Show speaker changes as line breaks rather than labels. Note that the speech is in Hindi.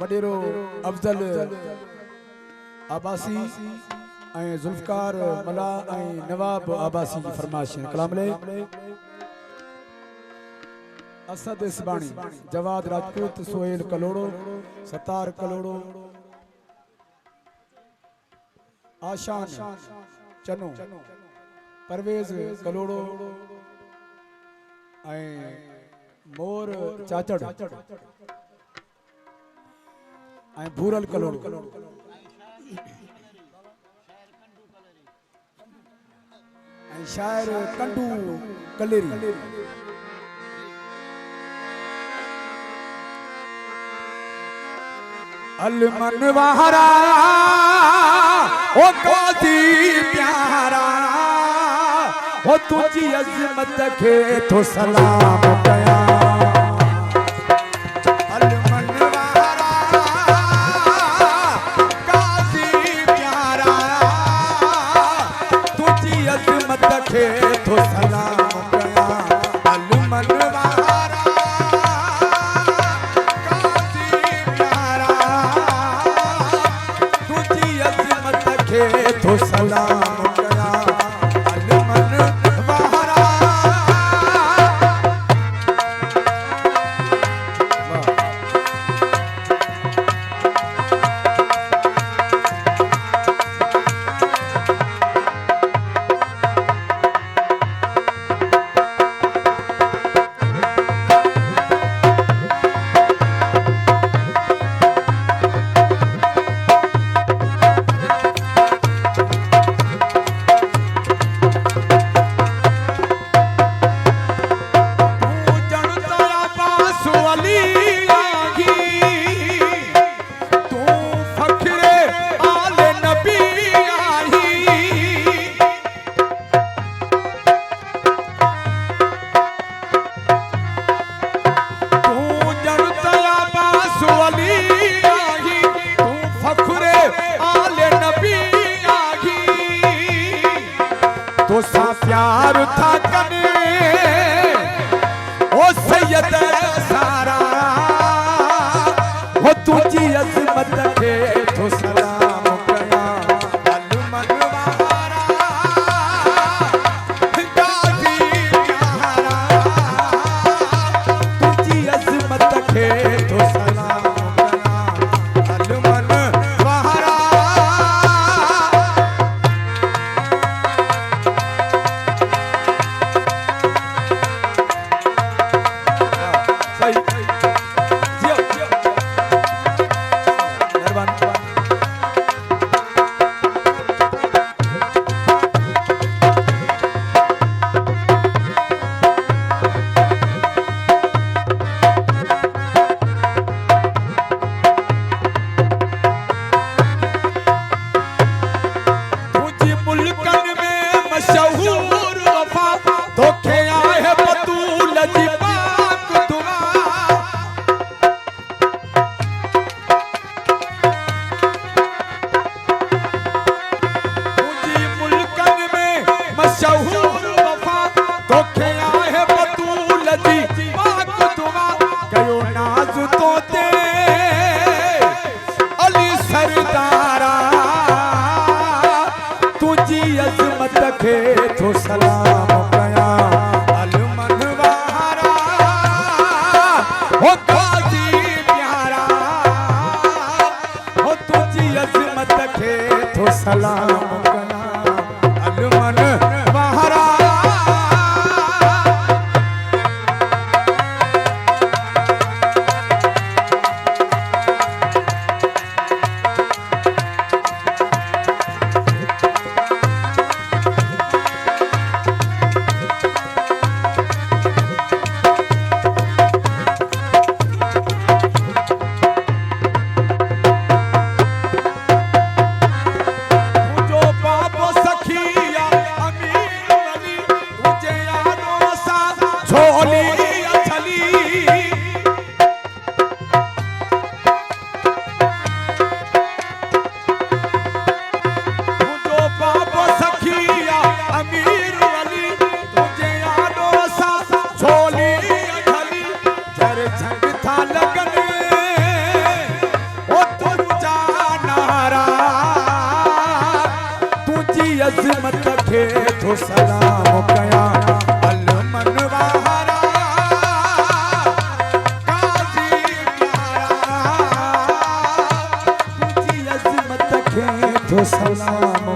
वडेरो अफजल आबासी जुल्फकार मला नवाब आबासी की फरमाइश कलाम ले असद इसबाणी जवाद राजपूत सोहेल कलोड़ो सतार कलोड़ो आशान चनो परवेज कलोड़ो मोर चाचड़ भूरल कलोड़ो शायर कंडू कलेरी अलमन वारा ओ काजी प्यारा ओ तुझी अजमत के तो सलाम कया अलमन वारा काजी प्यारा तुझी अजमत के तो सलाम कया अलमन वारा तो सलाम कया अलमन वारा थो सलाम कया अल मनवारा काजी प्यारा तुझी अज़मत खे थो सलाम